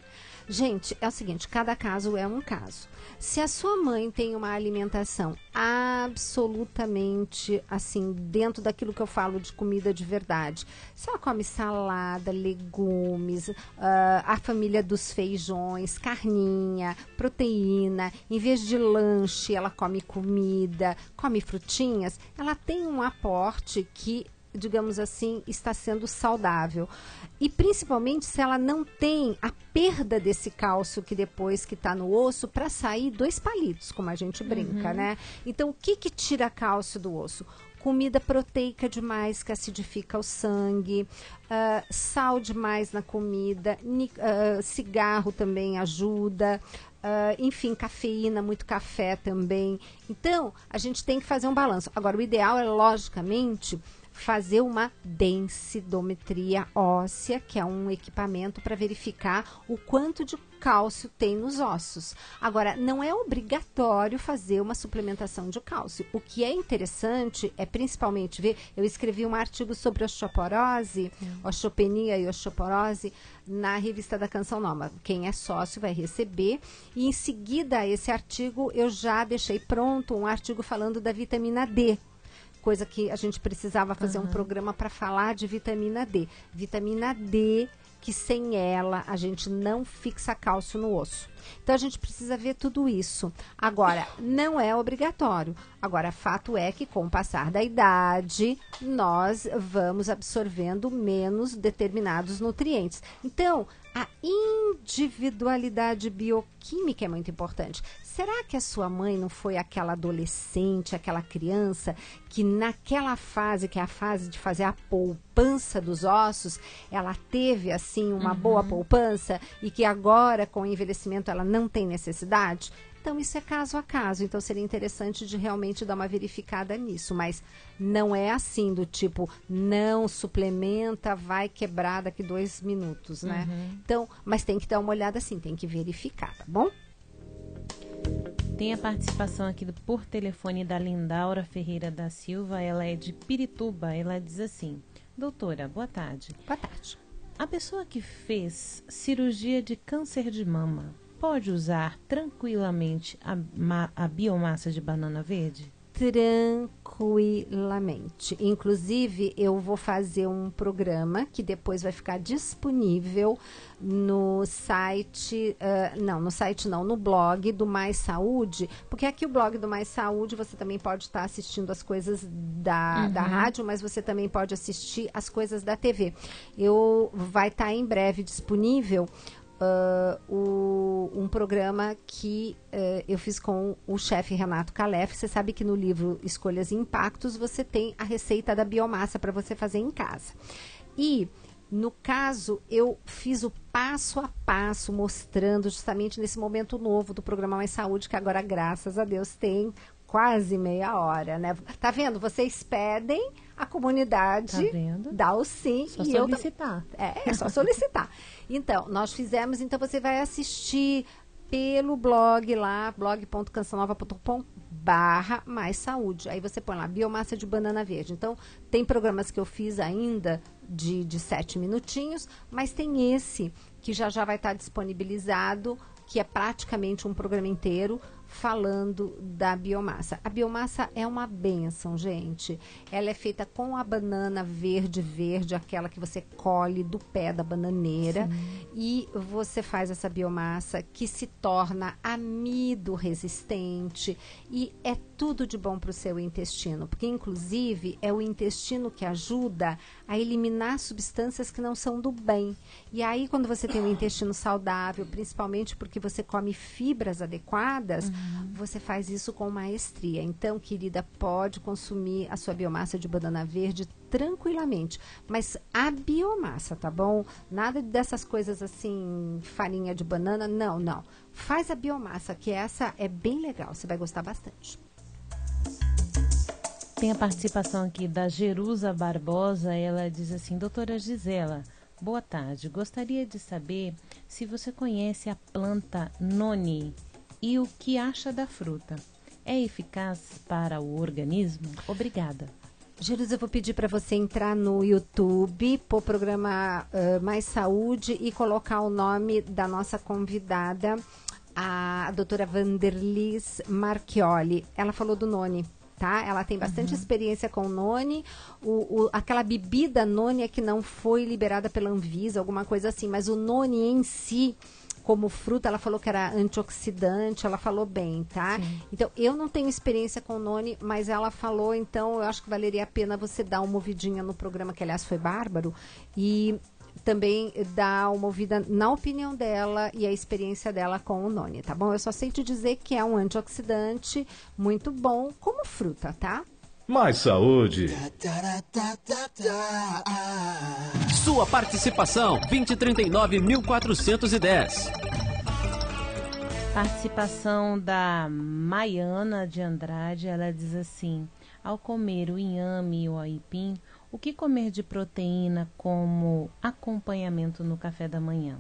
Gente, é o seguinte, cada caso é um caso. Se a sua mãe tem uma alimentação absolutamente, assim, dentro daquilo que eu falo de comida de verdade, se ela come salada, legumes, a família dos feijões, carninha, proteína, em vez de lanche, ela come comida, come frutinhas, ela tem um aporte que, digamos assim, está sendo saudável. E principalmente se ela não tem a perda desse cálcio que depois que está no osso para sair 2 palitos, como a gente brinca, né? Então, o que tira cálcio do osso? comida proteica demais que acidifica o sangue, sal demais na comida, cigarro também ajuda, enfim, cafeína, muito café também. Então, a gente tem que fazer um balanço. Agora, o ideal é, logicamente, fazer uma densidometria óssea, que é um equipamento para verificar o quanto de cálcio tem nos ossos. Agora, não é obrigatório fazer uma suplementação de cálcio. O que é interessante é principalmente ver, eu escrevi um artigo sobre osteoporose, osteopenia e osteoporose na revista da Canção Nova. Quem é sócio vai receber, e em seguida a esse artigo eu já deixei pronto um artigo falando da vitamina D. Coisa que a gente precisava fazer um programa para falar de vitamina D. Vitamina D, que sem ela a gente não fixa cálcio no osso. Então a gente precisa ver tudo isso. Agora, não é obrigatório. Agora, fato é que com o passar da idade, nós vamos absorvendo menos determinados nutrientes. Então, a individualidade bioquímica é muito importante. Será que a sua mãe não foi aquela adolescente, aquela criança que naquela fase, que é a fase de fazer a poupança dos ossos, ela teve assim uma boa poupança e que agora com o envelhecimento ela não tem necessidade? Então isso é caso a caso, então seria interessante de realmente dar uma verificada nisso, mas não é assim do tipo, não suplementa, vai quebrar daqui 2 minutos, né? Então, mas tem que dar uma olhada assim, tem que verificar, tá bom? Tem a participação aqui por telefone da Lindaura Ferreira da Silva, ela é de Pirituba, ela diz assim: doutora, boa tarde. Boa tarde. A pessoa que fez cirurgia de câncer de mama pode usar tranquilamente a biomassa de banana verde? Tranquilamente. Inclusive, eu vou fazer um programa que depois vai ficar disponível no site, no blog do Mais Saúde, porque aqui o blog do Mais Saúde você também pode estar assistindo as coisas da rádio, mas você também pode assistir as coisas da TV. Vai estar em breve disponível um programa que eu fiz com o chefe Renato Calef. Você sabe que no livro Escolhas e Impactos você tem a receita da biomassa para você fazer em casa. E, no caso, eu fiz o passo a passo, mostrando justamente nesse momento novo do programa Mais Saúde, que agora, graças a Deus, tem quase meia hora, né? Tá vendo? Vocês pedem, a comunidade dá o sim. Só solicitar. É só solicitar. Então, nós fizemos, então você vai assistir pelo blog lá, blog.cançãonova.com/mais saúde. Aí você põe lá, biomassa de banana verde. Então, tem programas que eu fiz ainda de 7 minutinhos, mas tem esse que já vai estar disponibilizado, que é praticamente um programa inteiro, falando da biomassa. A biomassa é uma bênção, gente. Ela é feita com a banana verde, aquela que você colhe do pé da bananeira. Sim. E você faz essa biomassa que se torna amido resistente e é tudo de bom para o seu intestino, porque inclusive é o intestino que ajuda a eliminar substâncias que não são do bem. E aí quando você tem um intestino saudável, principalmente porque você come fibras adequadas, você faz isso com maestria. Então, querida, pode consumir a sua biomassa de banana verde tranquilamente. Mas a biomassa, tá bom? Nada dessas coisas assim, farinha de banana, não. Faz a biomassa, que essa é bem legal, você vai gostar bastante. Tem a participação aqui da Jerusa Barbosa, ela diz assim: doutora Gisela, boa tarde, gostaria de saber se você conhece a planta noni e o que acha da fruta. É eficaz para o organismo? Obrigada. Jerusa, eu vou pedir para você entrar no YouTube, pôr o programa Mais Saúde e colocar o nome da nossa convidada, a doutora Vanderlis Marchioli. Ela falou do noni. Tá? Ela tem bastante experiência com o noni. Aquela bebida noni é que não foi liberada pela Anvisa, alguma coisa assim, mas o noni em si, como fruta, ela falou que era antioxidante, ela falou bem, tá? Sim. Então, eu não tenho experiência com noni, mas ela falou, então eu acho que valeria a pena você dar uma ouvidinha no programa, que aliás foi bárbaro, e também dar uma ouvida na opinião dela e a experiência dela com o noni, tá bom? Eu só sei te dizer que é um antioxidante muito bom como fruta, tá? Mais saúde. Sua participação, 2039-1410. Participação da Maiana de Andrade, ela diz assim: ao comer o inhame e o aipim, o que comer de proteína como acompanhamento no café da manhã?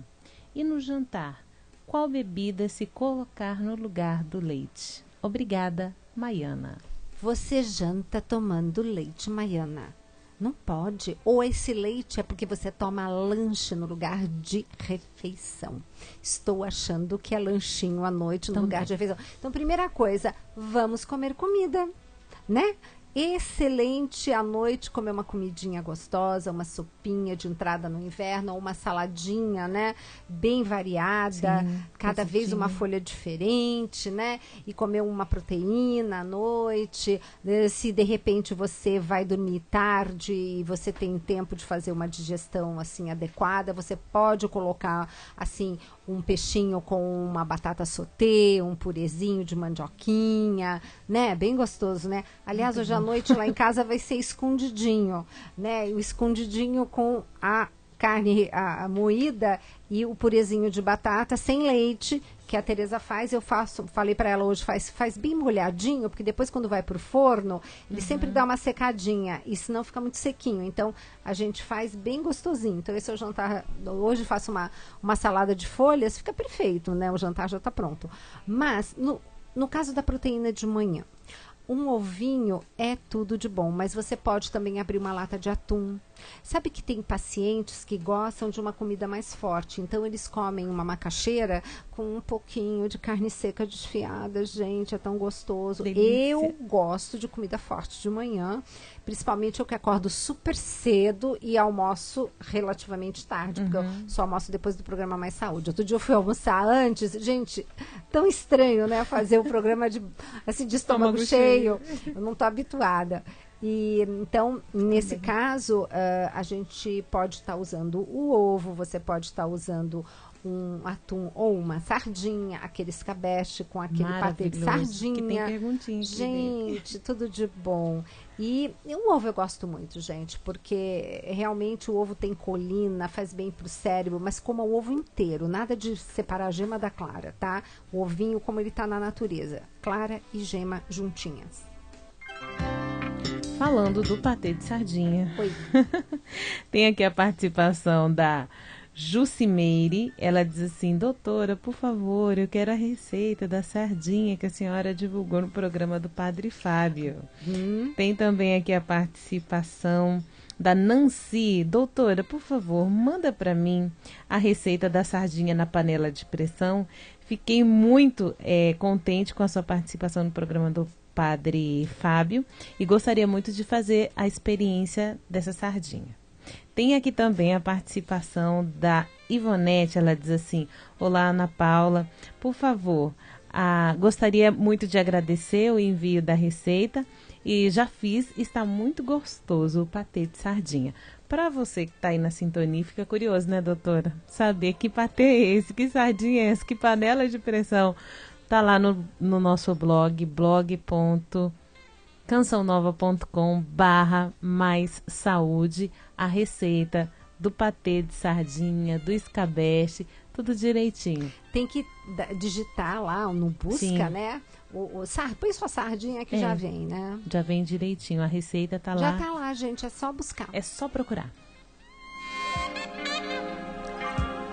E no jantar, qual bebida se colocar no lugar do leite? Obrigada, Maiana. Você janta tomando leite, Maiana? Não pode. Ou esse leite é porque você toma lanche no lugar de refeição. Estou achando que é lanchinho à noite no lugar de refeição. Então, primeira coisa, vamos comer comida, né? Excelente à noite comer uma comidinha gostosa, uma sopinha de entrada no inverno, ou uma saladinha, né? Bem variada, cada vez uma folha diferente, né? E comer uma proteína à noite. Se de repente você vai dormir tarde e você tem tempo de fazer uma digestão assim adequada, você pode colocar assim um peixinho com uma batata sauté, um purezinho de mandioquinha, né? Bem gostoso, né? Aliás, hoje à noite lá em casa vai ser escondidinho, né? O escondidinho com a carne a moída e o purezinho de batata sem leite, que a Tereza faz. Eu falei para ela hoje, faz bem molhadinho, porque depois quando vai pro forno, ele sempre dá uma secadinha, e senão fica muito sequinho. Então, a gente faz bem gostosinho. Então, esse é o jantar. Hoje faço uma salada de folhas, fica perfeito, né? O jantar já tá pronto. Mas, no caso da proteína de manhã, um ovinho é tudo de bom, mas você pode também abrir uma lata de atum. Sabe que tem pacientes que gostam de uma comida mais forte, então eles comem uma macaxeira com um pouquinho de carne seca desfiada. Gente, é tão gostoso. Delícia. Eu gosto de comida forte de manhã, principalmente eu que acordo super cedo e almoço relativamente tarde, porque eu só almoço depois do programa Mais Saúde. Outro dia eu fui almoçar antes. Gente, tão estranho, né? Fazer o programa de estômago cheio. Eu não tô habituada. E então, nesse caso, a gente pode estar usando o ovo, você pode estar usando um atum ou uma sardinha, aquele escabeche com aquele patê de sardinha. Que tem perguntinha aqui. Gente, tudo de bom. E o ovo eu gosto muito, gente, porque realmente o ovo tem colina, faz bem pro cérebro, mas coma o ovo inteiro, nada de separar a gema da clara, tá? O ovinho como ele tá na natureza, clara e gema juntinhas. Falando do patê de sardinha. Oi. Tem aqui a participação da Jucimeire. Ela diz assim: doutora, por favor, eu quero a receita da sardinha que a senhora divulgou no programa do Padre Fábio. Tem também aqui a participação da Nancy. Doutora, por favor, manda para mim a receita da sardinha na panela de pressão. Fiquei muito contente com a sua participação no programa do Padre Fábio e gostaria muito de fazer a experiência dessa sardinha. Tem aqui também a participação da Ivonete. Ela diz assim: olá, Ana Paula, por favor, gostaria muito de agradecer o envio da receita e já fiz, está muito gostoso o patê de sardinha. Para você que está aí na sintonia, fica curioso, né, doutora? Saber que patê é esse, que sardinha é essa, que panela de pressão. Tá lá no nosso blog, blog.cançãonova.com/mais saúde, a receita do patê de sardinha, do escabeche, tudo direitinho. Tem que digitar lá no busca, sim, né? Põe sua sardinha que já vem, né? Já vem direitinho, a receita tá lá. Já tá lá, gente, é só buscar. É só procurar.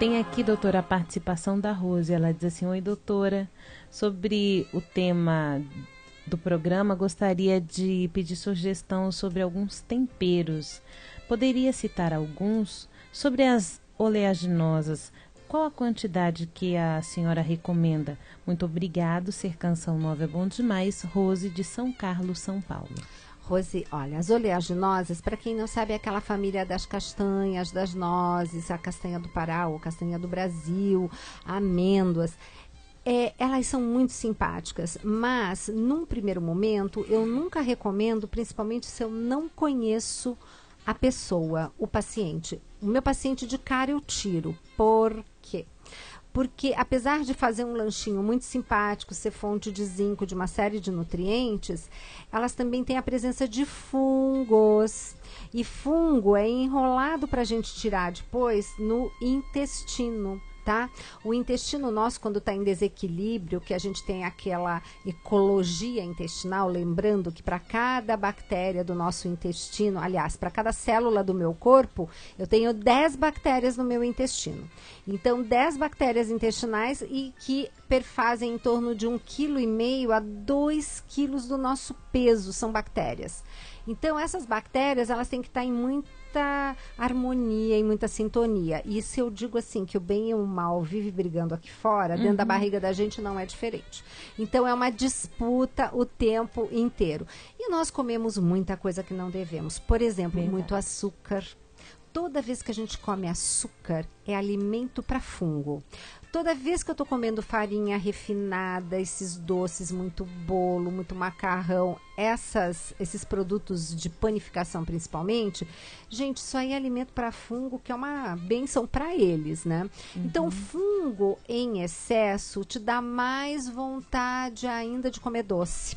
Tem aqui, doutora, a participação da Rose. Ela diz assim: oi, doutora, sobre o tema do programa, gostaria de pedir sugestão sobre alguns temperos. Poderia citar alguns? Sobre as oleaginosas, qual a quantidade que a senhora recomenda? Muito obrigado, ser Canção Nova é bom demais. Rose, de São Carlos, São Paulo. Rose, olha, as oleaginosas, para quem não sabe, é aquela família das castanhas, das nozes, a castanha do Pará, ou castanha do Brasil, amêndoas. Elas são muito simpáticas, mas num primeiro momento eu nunca recomendo, principalmente se eu não conheço a pessoa, o paciente. O meu paciente de cara eu tiro. Por quê? porque apesar de fazer um lanchinho muito simpático, ser fonte de zinco, de uma série de nutrientes, elas também têm a presença de fungos. E fungo é enrolado para a gente tirar depois no intestino. Tá? O intestino nosso, quando está em desequilíbrio, que a gente tem aquela ecologia intestinal, lembrando que para cada bactéria do nosso intestino, aliás, para cada célula do meu corpo, eu tenho 10 bactérias no meu intestino. Então, 10 bactérias intestinais e que perfazem em torno de 1,5 kg a 2 kg do nosso peso, são bactérias. Então, essas bactérias, elas têm que estar em muita harmonia, em muita sintonia. E se eu digo assim, que o bem e o mal vivem brigando aqui fora, dentro da barriga da gente não é diferente. Então, é uma disputa o tempo inteiro. E nós comemos muita coisa que não devemos. Por exemplo, muito açúcar. Toda vez que a gente come açúcar, é alimento para fungo. Toda vez que eu estou comendo farinha refinada, esses doces, muito bolo, muito macarrão, esses produtos de panificação principalmente, gente, isso aí é alimento para fungo, que é uma bênção para eles, né? Então, fungo em excesso te dá mais vontade ainda de comer doce.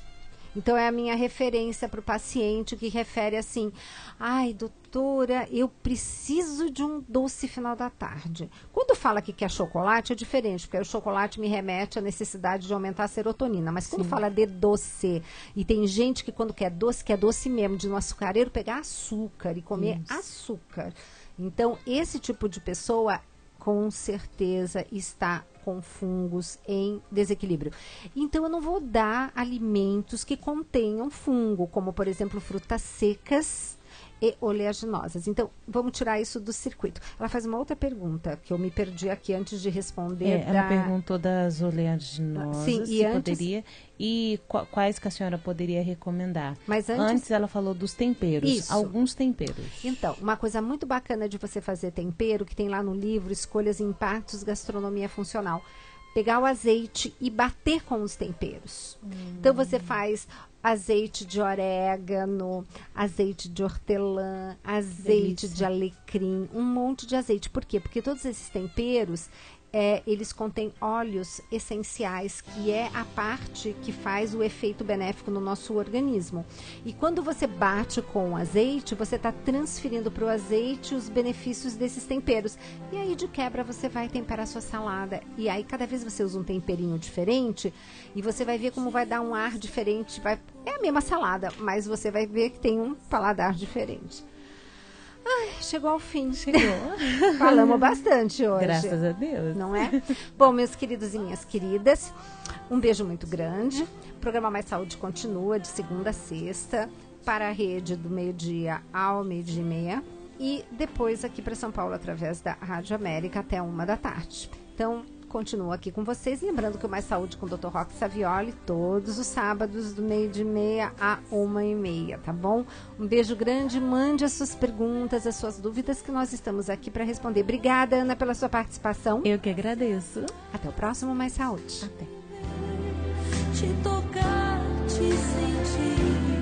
Então, é a minha referência para o paciente que refere assim, ai, doutora, eu preciso de um doce final da tarde. Quando fala que quer chocolate, é diferente, porque o chocolate me remete à necessidade de aumentar a serotonina. Mas quando fala de doce, e tem gente que quando quer doce mesmo, de no açucareiro pegar açúcar e comer açúcar. Então, esse tipo de pessoa, com certeza, está com fungos em desequilíbrio. Então, eu não vou dar alimentos que contenham fungo, como, por exemplo, frutas secas e oleaginosas. Então, vamos tirar isso do circuito. Ela faz uma outra pergunta, que eu me perdi aqui antes de responder. Ela perguntou das oleaginosas, sim, se poderia, e quais que a senhora poderia recomendar. Mas antes ela falou dos temperos, isso. Alguns temperos. Então, uma coisa muito bacana de você fazer tempero, que tem lá no livro, Escolhas e Impactos, Gastronomia Funcional. Pegar o azeite e bater com os temperos. Então, você faz azeite de orégano, azeite de hortelã, azeite de alecrim, um monte de azeite. Por quê? Porque todos esses temperos, eles contêm óleos essenciais, que é a parte que faz o efeito benéfico no nosso organismo. E quando você bate com o azeite, você está transferindo para o azeite os benefícios desses temperos. E aí, de quebra, você vai temperar a sua salada. E aí, cada vez você usa um temperinho diferente, e você vai ver como vai dar um ar diferente. É a mesma salada, mas você vai ver que tem um paladar diferente. Ai, chegou ao fim. Falamos bastante hoje. Graças a Deus. Não é? Bom, meus queridos e minhas queridas, um beijo muito grande. O programa Mais Saúde continua de segunda a sexta para a rede do meio-dia ao meio-dia e meia. E depois aqui para São Paulo através da Rádio América até 13h. Então, continuo aqui com vocês, lembrando que o Mais Saúde com o Dr. Roque Savioli, todos os sábados do meio-dia e meia a 13h30, tá bom? Um beijo grande, mande as suas perguntas, as suas dúvidas, que nós estamos aqui para responder. Obrigada, Ana, pela sua participação. Eu que agradeço. Até o próximo Mais Saúde. Até. Te tocar, te sentir.